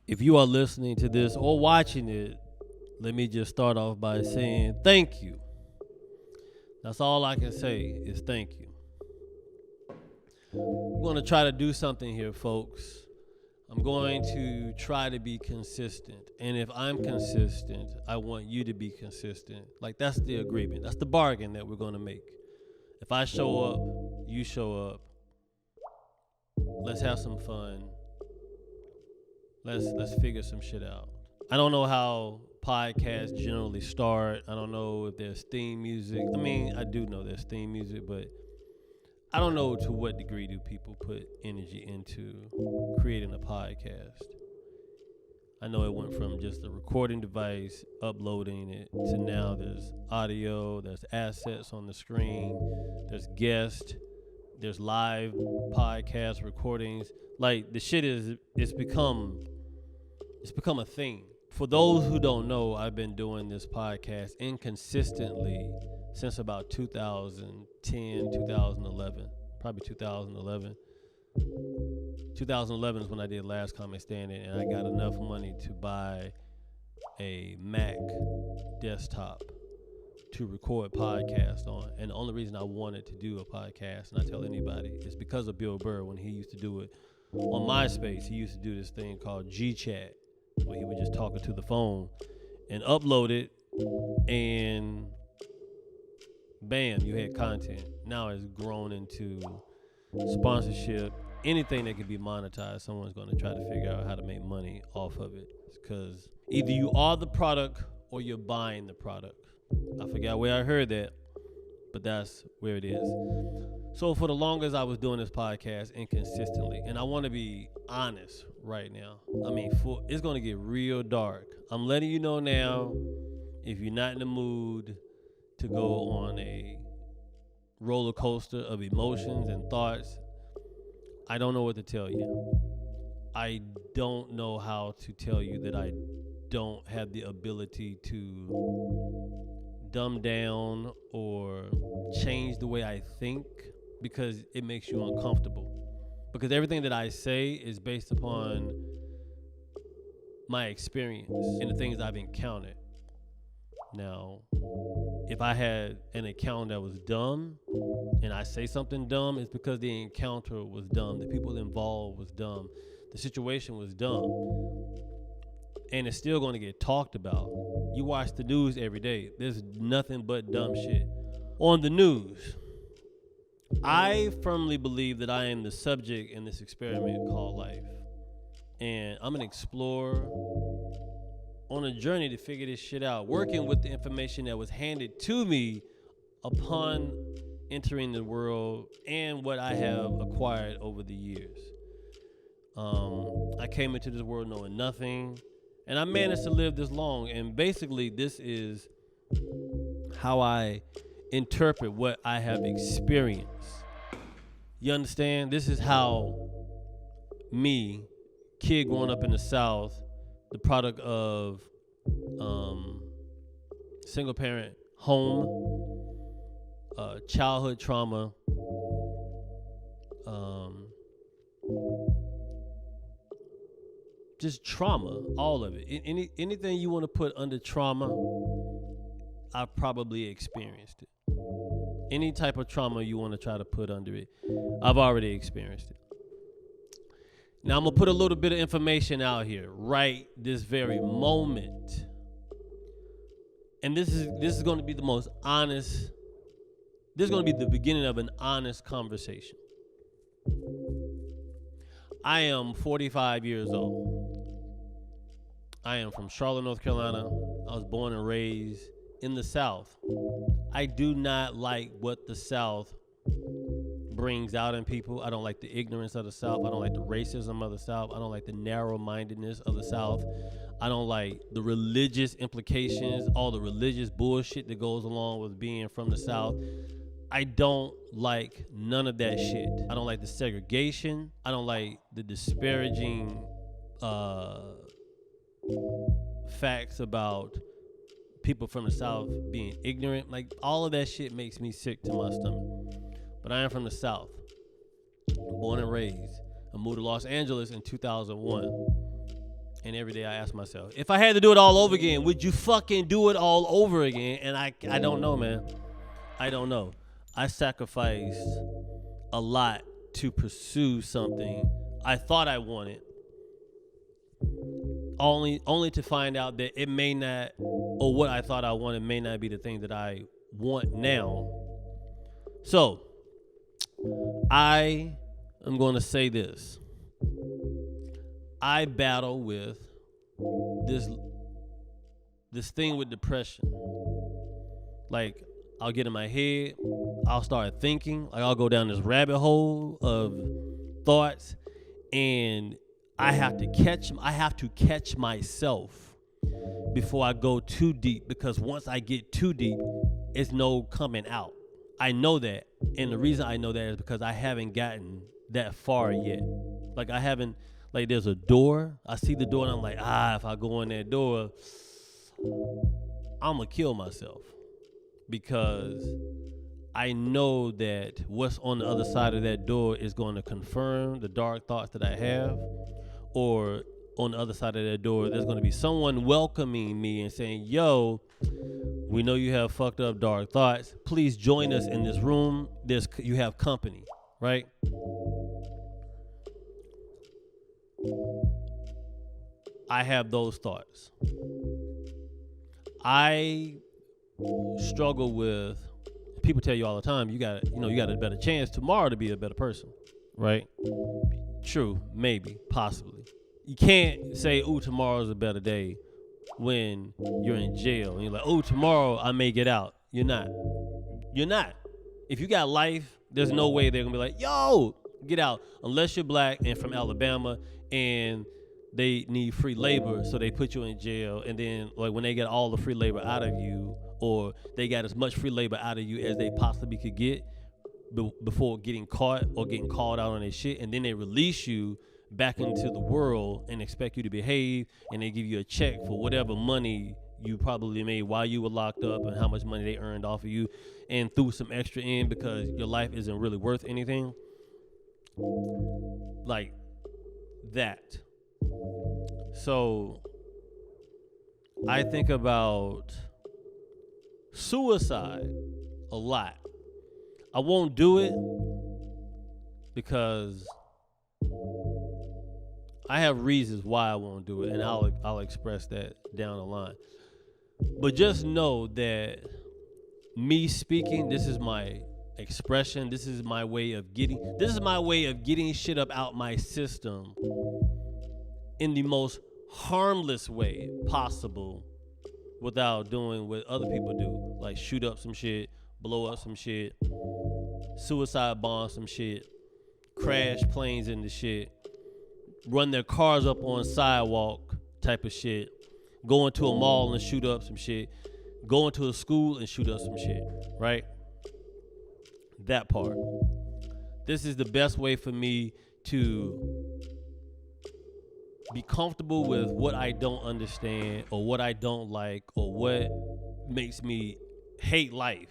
If you are listening to this or watching it, let me just start off by saying thank you. That's all I can say is thank you. I'm going to try to do something here, folks. I'm going to try to be consistent. And if I'm consistent, I want you to be consistent. Like, that's the agreement. That's the bargain that we're going to make. If I show up, you show up. Let's have some fun. Let's figure some shit out. I don't know how podcasts generally start. I don't know if there's theme music. I mean, I do know there's theme music, but I don't know to what degree do people put energy into creating a podcast. I know it went from just a recording device, uploading it, to now there's audio, there's assets on the screen, there's guests, there's live podcast recordings. Like, the shit it's become a thing. For those who don't know, I've been doing this podcast inconsistently since about 2010, 2011, probably 2011. 2011 is when I did Last Comic Standing, and I got enough money to buy a Mac desktop to record podcasts on. And the only reason I wanted to do a podcast, and I tell anybody, is because of Bill Burr. When he used to do it on MySpace, he used to do this thing called G-Chat, where he would just talk to the phone and upload it, and bam, you had content. Now it's grown into sponsorship. Anything that can be monetized, someone's going to try to figure out how to make money off of it, because either you are the product or you're buying the product. I forgot where I heard that, but that's where it is. So for the longest, I was doing this podcast inconsistently, and I want to be honest right now. I mean, it's going to get real dark. I'm letting you know now, if you're not in the mood to go on a roller coaster of emotions and thoughts, I don't know what to tell you. I don't know how to tell you that I don't have the ability to dumb down or change the way I think, because it makes you uncomfortable. Because everything that I say is based upon my experience and the things I've encountered. Now, if I had an encounter that was dumb and I say something dumb, it's because the encounter was dumb. The people involved was dumb. The situation was dumb. And it's still going to get talked about. You watch the news every day. There's nothing but dumb shit on the news. I firmly believe that I am the subject in this experiment called life. And I'm an explorer on a journey to figure this shit out, working with the information that was handed to me upon entering the world and what I have acquired over the years. I came into this world knowing nothing, and I managed to live this long. And basically, this is how I interpret what I have experienced. You understand? This is how me, kid growing up in the South, the product of single parent home, childhood trauma, just trauma, all of it. Anything you want to put under trauma, I've probably experienced it. Any type of trauma you want to try to put under it, I've already experienced it. Now, I'm going to put a little bit of information out here right this very moment. And this is going to be the most honest, this is going to be the beginning of an honest conversation. I am 45 years old. I am from Charlotte, North Carolina. I was born and raised in the South. I do not like what the South brings out in people. I don't like the ignorance of the South. I don't like the racism of the South. I don't like the narrow-mindedness of the South. I don't like the religious implications, all the religious bullshit that goes along with being from the South. I don't like none of that shit. I don't like the segregation. I don't like the disparaging facts about people from the South being ignorant. Like, all of that shit makes me sick to my stomach. But I am from the South, born and raised. I moved to Los Angeles in 2001. And every day I ask myself, if I had to do it all over again, would you fucking do it all over again? And I don't know, man. I don't know. I sacrificed a lot to pursue something I thought I wanted, only to find out that it may not, or what I thought I wanted may not be the thing that I want now. So I am going to say this. I battle with this thing with depression. Like, I'll get in my head, I'll start thinking, like I'll go down this rabbit hole of thoughts, and I have to catch myself before I go too deep, because once I get too deep, it's no coming out. I know that, and the reason I know that is because I haven't gotten that far yet. Like, I haven't, like, there's a door, I see the door, and I'm like, if I go in that door, I'm gonna kill myself, because I know that what's on the other side of that door is going to confirm the dark thoughts that I have, or on the other side of that door, there's going to be someone welcoming me and saying, yo, we know you have fucked up dark thoughts. Please join us in this room. You have company, right? I have those thoughts. I struggle with, people tell you all the time, you got a better chance tomorrow to be a better person, right? True, maybe, possibly. You can't say, tomorrow's a better day when you're in jail and you're like, tomorrow I may get out. You're not. If you got life, there's no way they're gonna be like, yo, get out, unless you're black and from Alabama and they need free labor, so they put you in jail, and then like when they get all the free labor out of you, or they got as much free labor out of you as they possibly could get before getting caught or getting called out on their shit, and then they release you back into the world and expect you to behave, and they give you a check for whatever money you probably made while you were locked up and how much money they earned off of you, and threw some extra in because your life isn't really worth anything. Like that. So I think about suicide a lot. I won't do it because I have reasons why I won't do it, and I'll express that down the line. But just know that me speaking, this is my expression, this is my way of getting shit up out my system in the most harmless way possible, without doing what other people do, like shoot up some shit, blow up some shit, suicide bomb some shit, crash planes into shit, run their cars up on sidewalk type of shit, go into a mall and shoot up some shit, go into a school and shoot up some shit, right? That part. This is the best way for me to be comfortable with what I don't understand, or what I don't like, or what makes me hate life.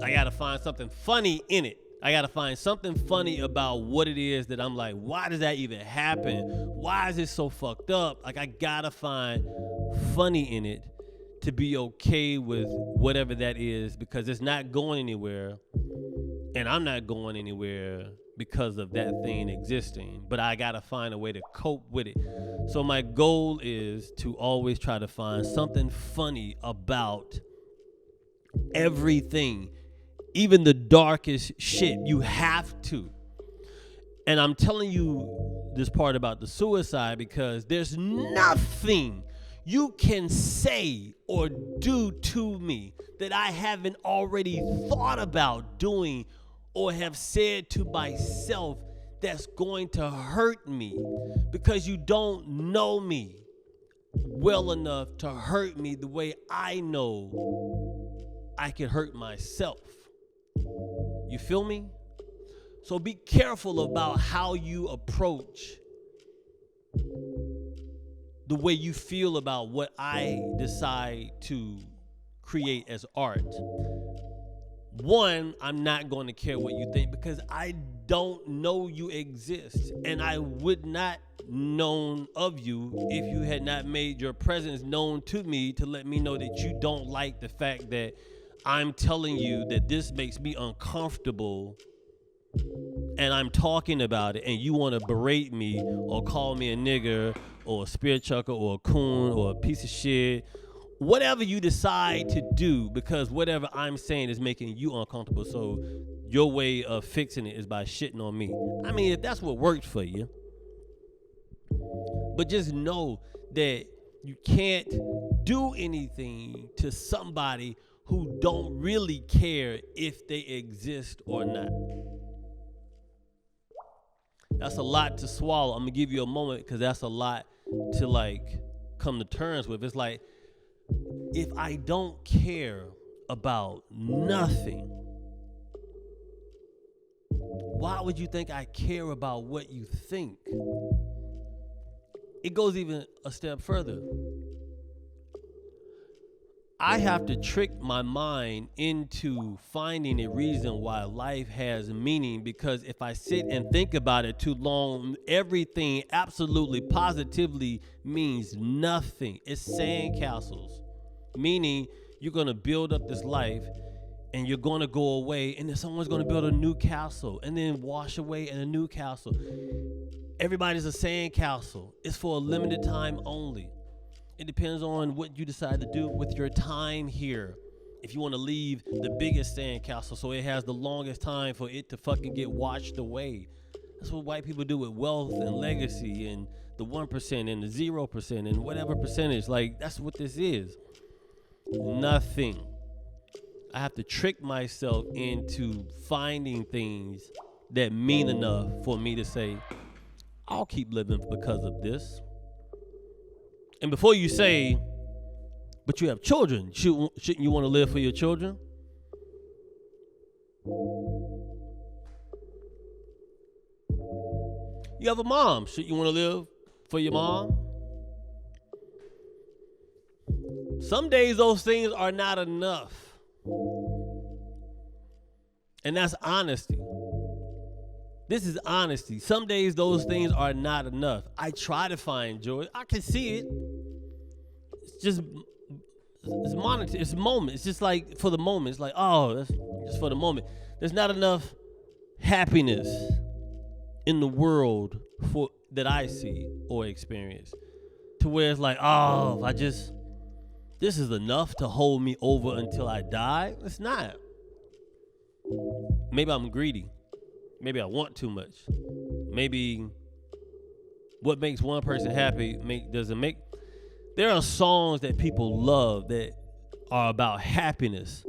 I gotta find something funny in it. I gotta find something funny about what it is that I'm like, why does that even happen? Why is it so fucked up? Like, I gotta find funny in it to be okay with whatever that is, because it's not going anywhere, and I'm not going anywhere because of that thing existing, but I gotta find a way to cope with it. So my goal is to always try to find something funny about everything, even the darkest shit. You have to. And I'm telling you this part about the suicide because there's nothing you can say or do to me that I haven't already thought about doing or have said to myself that's going to hurt me, because you don't know me well enough to hurt me the way I know I can hurt myself. You feel me? So be careful about how you approach the way you feel about what I decide to create as art. One, I'm not going to care what you think because I don't know you exist, and I would not known of you if you had not made your presence known to me to let me know that you don't like the fact that I'm telling you that this makes me uncomfortable and I'm talking about it, and you want to berate me or call me a nigger or a spirit chucker or a coon or a piece of shit, whatever you decide to do, because whatever I'm saying is making you uncomfortable. So your way of fixing it is by shitting on me. I mean, if that's what works for you. But just know that you can't do anything to somebody who don't really care if they exist or not. That's a lot to swallow. I'm gonna give you a moment because that's a lot to like come to terms with. It's like, if I don't care about nothing, why would you think I care about what you think? It goes even a step further. I have to trick my mind into finding a reason why life has meaning, because if I sit and think about it too long, everything absolutely positively means nothing. It's sandcastles, meaning you're going to build up this life and you're going to go away, and then someone's going to build a new castle and then wash away in a new castle. Everybody's a sandcastle. It's for a limited time only. It depends on what you decide to do with your time here. If you want to leave the biggest sandcastle so it has the longest time for it to fucking get washed away. That's what white people do with wealth and legacy and the 1% and the 0% and whatever percentage. Like, that's what this is. Nothing. I have to trick myself into finding things that mean enough for me to say, I'll keep living because of this. And before you say, but you have children, shouldn't you want to live for your children? You have a mom, shouldn't you want to live for your mom? Some days those things are not enough. And that's honesty. This is honesty. Some days those things are not enough. I try to find joy. I can see it. It's just, it's monetary. It's a moment. It's just like for the moment. It's like, oh, that's just for the moment. There's not enough happiness in the world for that I see or experience to where it's like, oh, if I just, this is enough to hold me over until I die. It's not. Maybe I'm greedy. Maybe I want too much. Maybe what makes one person happy doesn't make. There are songs that people love that are about happiness,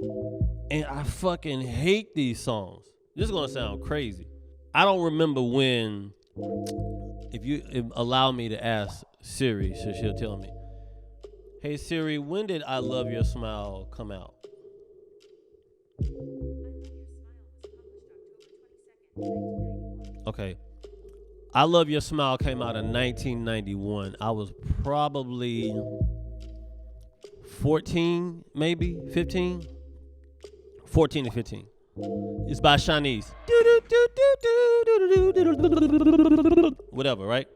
and I fucking hate these songs. This is gonna sound crazy. I don't remember when. If you allow me to ask Siri, so she'll tell me. Hey Siri, when did "I Love Your Smile" come out? Okay. I Love Your Smile came out in 1991. I was probably 14, maybe 15. 14 to 15. It's by Shanice. Whatever, right?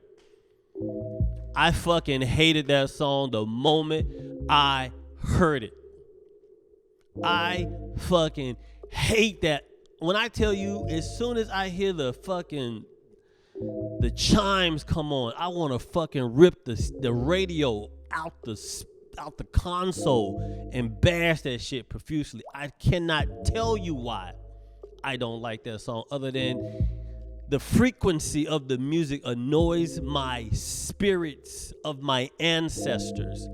I fucking hated that song the moment I heard it. I fucking hate that. When I tell you, as soon as I hear the chimes come on, I want to fucking rip the radio out the console and bash that shit profusely. I cannot tell you why I don't like that song, other than the frequency of the music annoys my spirits of my ancestors.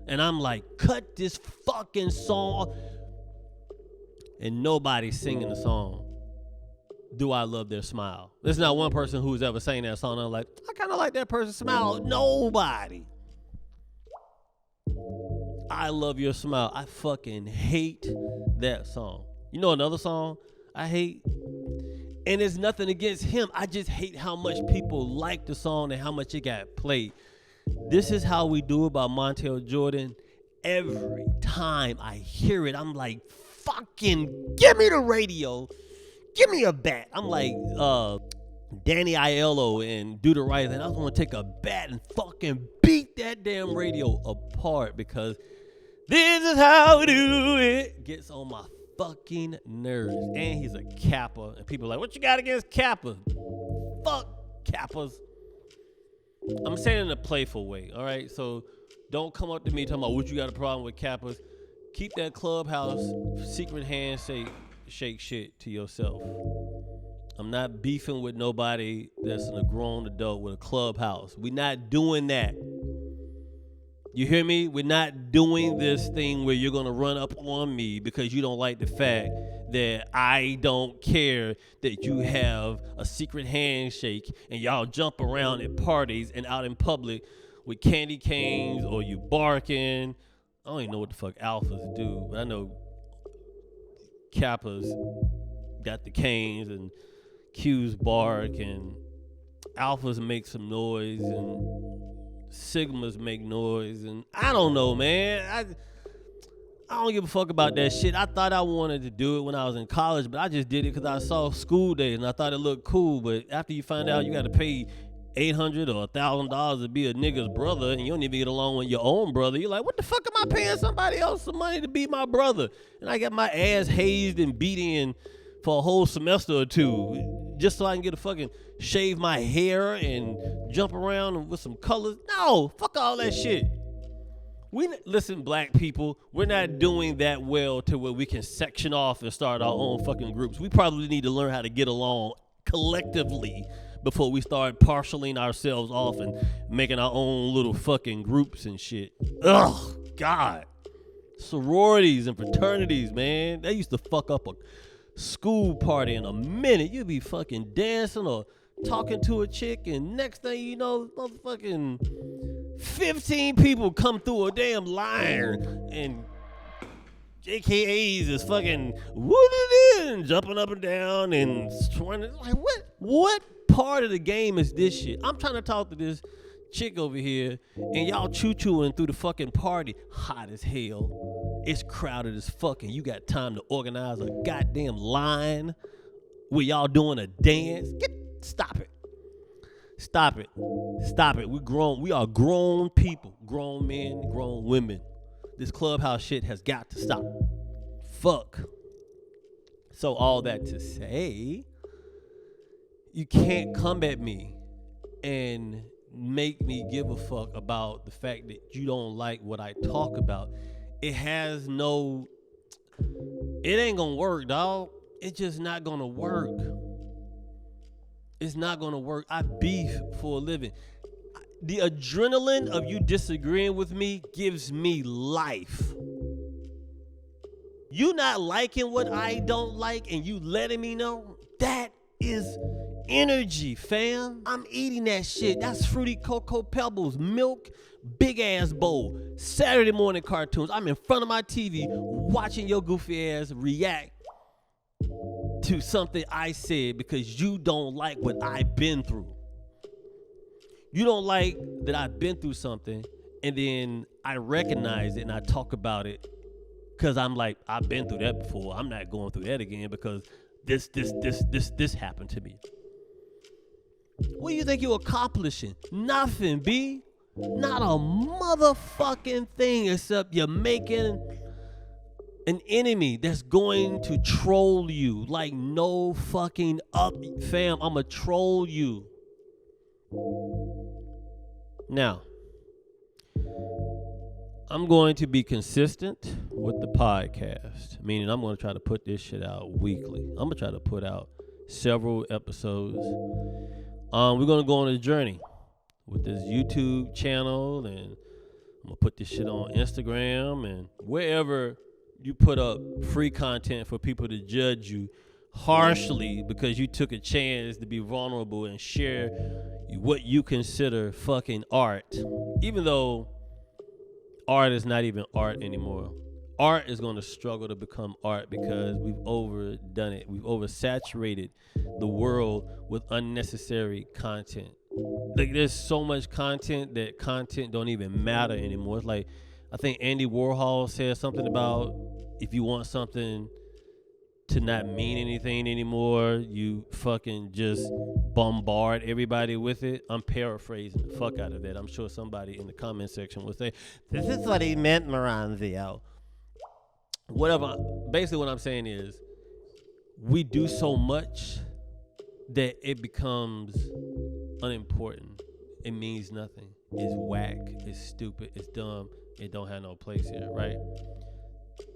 And I'm like, cut this fucking song. And nobody's singing the song, Do I Love Their Smile? There's not one person who's ever sang that song and I'm like, I kind of like that person's smile. Nobody. I Love Your Smile. I fucking hate that song. You know another song I hate? And it's nothing against him. I just hate how much people like the song and how much it got played. This is how we do about Montel Jordan. Every time I hear it, I'm like, fucking give me the radio. Give me a bat. I'm like, Danny Aiello and do the right thing. I was gonna take a bat and fucking beat that damn radio apart because this is how we do it. Gets on my fucking nerves. And he's a Kappa. And people are like, what you got against Kappas? Fuck Kappas. I'm saying it in a playful way, all right? So don't come up to me talking about what you got a problem with Kappas. Keep that clubhouse secret handshake shit to yourself. I'm not beefing with nobody that's a grown adult with a clubhouse. We're not doing that. You hear me? We're not doing this thing where you're going to run up on me because you don't like the fact that I don't care that you have a secret handshake and y'all jump around at parties and out in public with candy canes or you barking. I don't even know what the fuck alphas do, but I know Kappas got the canes and Q's bark and alphas make some noise and Sigmas make noise, and I don't know, man. I don't give a fuck about that shit. I thought I wanted to do it when I was in college, but I just did it because I saw School Days and I thought it looked cool. But after you find out you got to pay $800 or $1,000 to be a nigga's brother, and you don't even get along with your own brother, you're like, what the fuck am I paying somebody else some money to be my brother? And I got my ass hazed and beaten for a whole semester or two just so I can get a fucking shave my hair and jump around with some colors. No, fuck all that shit. Listen, black people, we're not doing that well to where we can section off and start our own fucking groups. We probably need to learn how to get along collectively before we start partialing ourselves off and making our own little fucking groups and shit. Ugh, God. Sororities and fraternities, man. They used to fuck up a school party in a minute. You'd be fucking dancing or talking to a chick, and next thing you know, motherfucking 15 people come through a damn line, and JKAs is fucking and jumping up and down and trying to, like, what part of the game is this shit? I'm trying to talk to this chick over here, and y'all choo-chooing through the fucking party, hot as hell. It's crowded as fuck, and you got time to organize a goddamn line where y'all doing a dance. Stop it. We are grown people, grown men, grown women. This clubhouse shit has got to stop. Fuck. So all that to say, you can't come at me and make me give a fuck about the fact that you don't like what I talk about. It ain't gonna work, dog. It's just not gonna work. It's not gonna work. I beef for a living. The adrenaline of you disagreeing with me gives me life. You not liking what I don't like and you letting me know, that is energy, fam. I'm eating that shit. That's Fruity Cocoa Pebbles, milk, big ass bowl, Saturday morning cartoons. I'm in front of my TV watching your goofy ass react to something I said because you don't like what I've been through. You don't like that I've been through something, and then I recognize it and I talk about it because I'm like, I've been through that before. I'm not going through that again because this happened to me. What do you think you're accomplishing? Nothing, B. Not a motherfucking thing except you're making an enemy that's going to troll you like no fucking up. Fam, I'ma troll you. Now, I'm going to be consistent with the podcast, meaning I'm going to try to put this shit out weekly. I'm going to try to put out several episodes. We're going to go on a journey with this YouTube channel, and I'm going to put this shit on Instagram and wherever you put up free content for people to judge you harshly because you took a chance to be vulnerable and share what you consider fucking art, even though art is not even art anymore. Art is going to struggle to become art because we've overdone it. We've oversaturated the world with unnecessary content. Like, there's so much content that content don't even matter anymore. It's like, I think Andy Warhol said something about if you want something to not mean anything anymore. You fucking just bombard everybody with it. I'm paraphrasing the fuck out of that. I'm sure somebody in the comment section will say, this is what he meant, Moranzio. Whatever. Basically what I'm saying is, we do so much that it becomes unimportant. It means nothing. It's whack. It's stupid. It's dumb. It don't have no place here, right?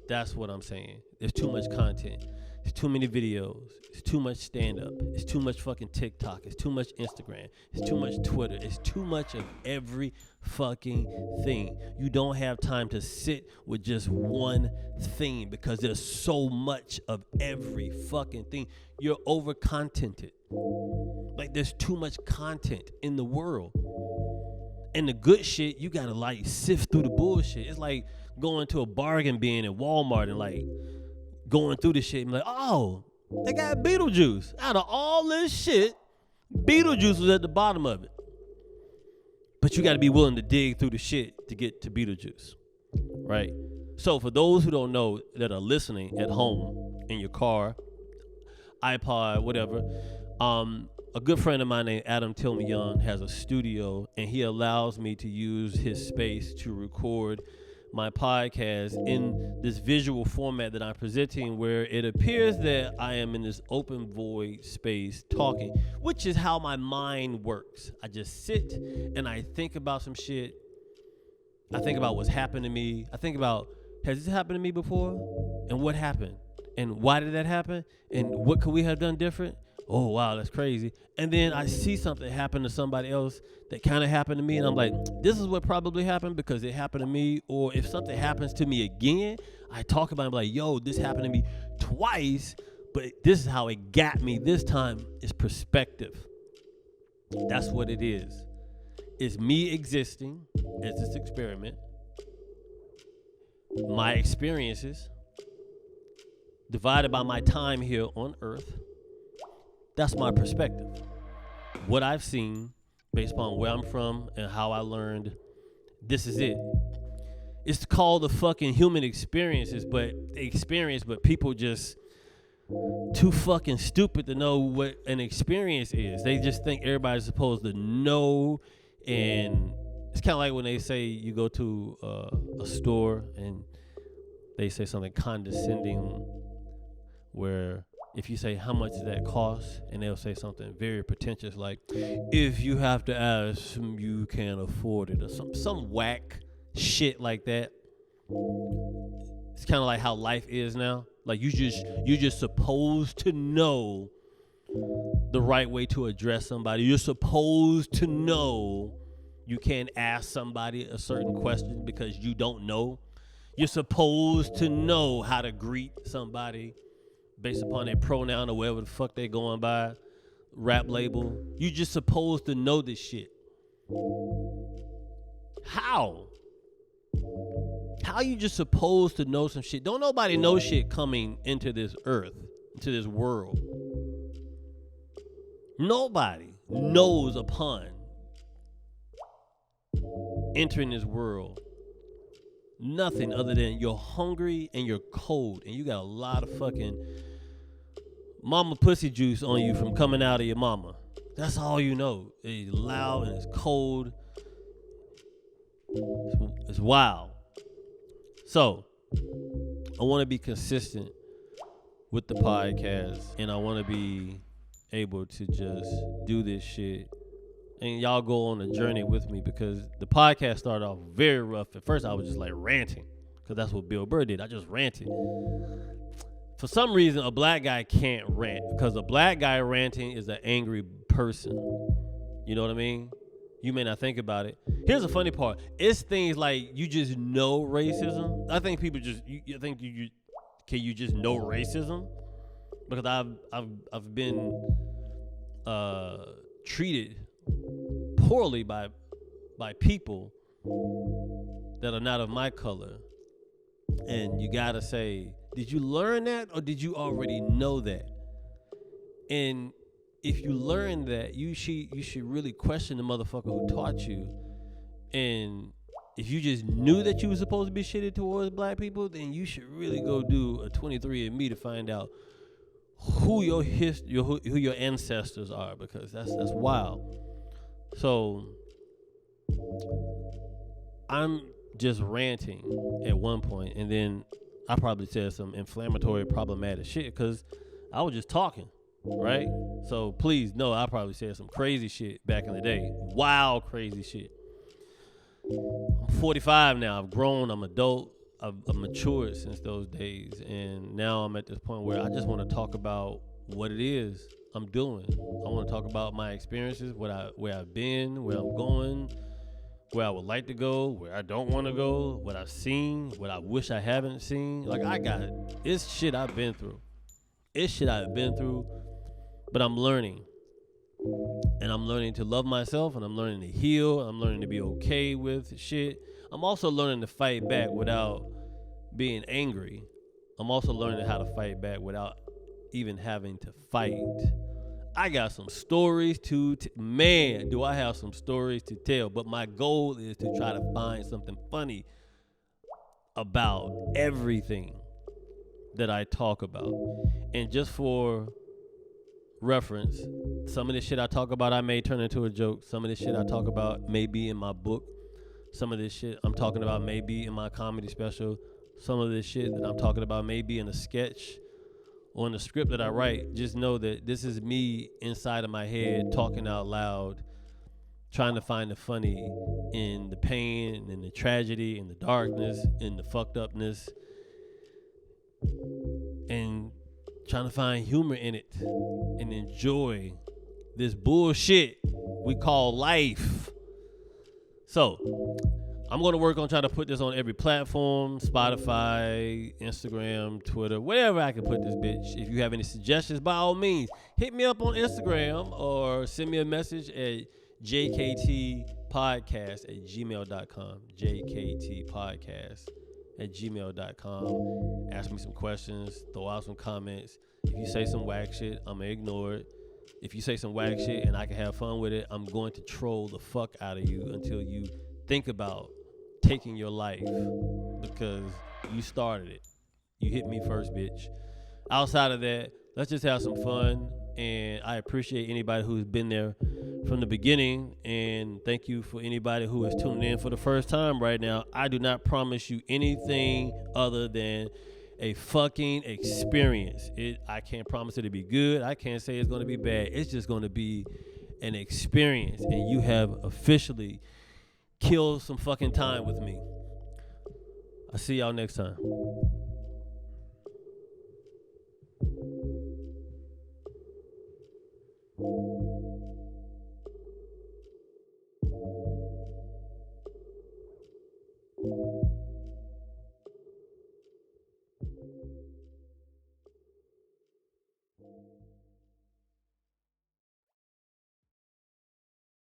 That's what I'm saying. There's too much content. There's too many videos. It's too much stand-up. It's too much fucking TikTok. It's too much Instagram. It's too much Twitter. It's too much of every fucking thing. You don't have time to sit with just one thing because there's so much of every fucking thing. You're over-contented. Like, there's too much content in the world. And the good shit, you gotta like sift through the bullshit. It's like going to a bargain bin at Walmart and like going through the shit and like, oh, they got Beetlejuice. Out of all this shit, Beetlejuice was at the bottom of it. But you gotta be willing to dig through the shit to get to Beetlejuice, right? So for those who don't know that are listening at home, in your car, iPod, whatever, a good friend of mine named Adam Tillman Young has a studio, and he allows me to use his space to record my podcast in this visual format that I'm presenting, where it appears that I am in this open void space talking, which is how my mind works. I just sit and I think about some shit. I think about what's happened to me. I think about, has this happened to me before? And what happened? And why did that happen? And what could we have done different? Oh, wow, that's crazy. And then I see something happen to somebody else that kind of happened to me, and I'm like, this is what probably happened because it happened to me. Or if something happens to me again, I talk about it, I'm like, yo, this happened to me twice, but this is how it got me this time. It's perspective. That's what it is. It's me existing as this experiment, my experiences, divided by my time here on Earth. That's my perspective. What I've seen, based upon where I'm from and how I learned, this is it. It's called the fucking human experiences, but people just too fucking stupid to know what an experience is. They just think everybody's supposed to know, and it's kind of like when they say you go to a store and they say something condescending, where if you say, how much does that cost? And they'll say something very pretentious like, if you have to ask, you can't afford it, or some whack shit like that. It's kind of like how life is now. Like you're just supposed to know the right way to address somebody. You're supposed to know you can't ask somebody a certain question because you don't know. You're supposed to know how to greet somebody based upon their pronoun or whatever the fuck they going by, rap label. You just supposed to know this shit. How? How you just supposed to know some shit? Don't nobody know shit coming into this earth, into this world. Nobody knows upon entering this world nothing other than you're hungry and you're cold and you got a lot of fucking mama pussy juice on you from coming out of your mama. That's all you know. It's loud and it's cold. It's wild. So, I want to be consistent with the podcast, and I want to be able to just do this shit. And y'all go on a journey with me, because the podcast started off very rough. At first, I was just like ranting, because that's what Bill Burr did. I just ranted. For some reason, a black guy can't rant, because a black guy ranting is an angry person. You know what I mean? You may not think about it. Here's the funny part. It's things like you just know racism. I think people just, can you just know racism? Because I've been treated poorly by people that are not of my color. And you gotta say, did you learn that or did you already know that? And if you learn that, you should really question the motherfucker who taught you. And if you just knew that you were supposed to be shitty towards black people, then you should really go do a 23andMe to find out who who your ancestors are, because that's wild. So I'm just ranting at one point, and then I probably said some inflammatory, problematic shit because I was just talking, right? So please know I probably said some crazy shit back in the day. Wild, crazy shit. I'm 45 now. I've grown. I'm adult. I've matured since those days, and now I'm at this point where I just want to talk about what it is I'm doing. I want to talk about my experiences, where I've been, where I'm going, where I would like to go, where I don't want to go, what I've seen, what I wish I haven't seen. Like it's shit I've been through. It's shit I've been through, but I'm learning. And I'm learning to love myself, and I'm learning to heal, and I'm learning to be okay with shit. I'm also learning to fight back without being angry. I'm also learning how to fight back without even having to fight. I got some stories to man, do I have some stories to tell, but my goal is to try to find something funny about everything that I talk about. And just for reference, some of this shit I talk about I may turn into a joke. Some of this shit I talk about may be in my book. Some of this shit I'm talking about may be in my comedy special. Some of this shit that I'm talking about may be in a sketch or in the script that I write. Just know that this is me inside of my head talking out loud, trying to find the funny in the pain and the tragedy and the darkness and the fucked upness, and trying to find humor in it and enjoy this bullshit we call life. So I'm going to work on trying to put this on every platform: Spotify, Instagram, Twitter, wherever I can put this bitch. If you have any suggestions, by all means, hit me up on Instagram or send me a message at jktpodcast@gmail.com. jktpodcast@gmail.com. Ask me some questions, throw out some comments. If you say some whack shit, I'm going to ignore it. If you say some whack shit and I can have fun with it, I'm going to troll the fuck out of you until you think about taking your life, because you started it. You hit me first, bitch. Outside of that, let's just have some fun. And I appreciate anybody who's been there from the beginning. And thank you for anybody who is tuning in for the first time right now. I do not promise you anything other than a fucking experience. I can't promise it to be good. I can't say it's going to be bad. It's just going to be an experience. And you have officially killed some fucking time with me. I'll see y'all next time.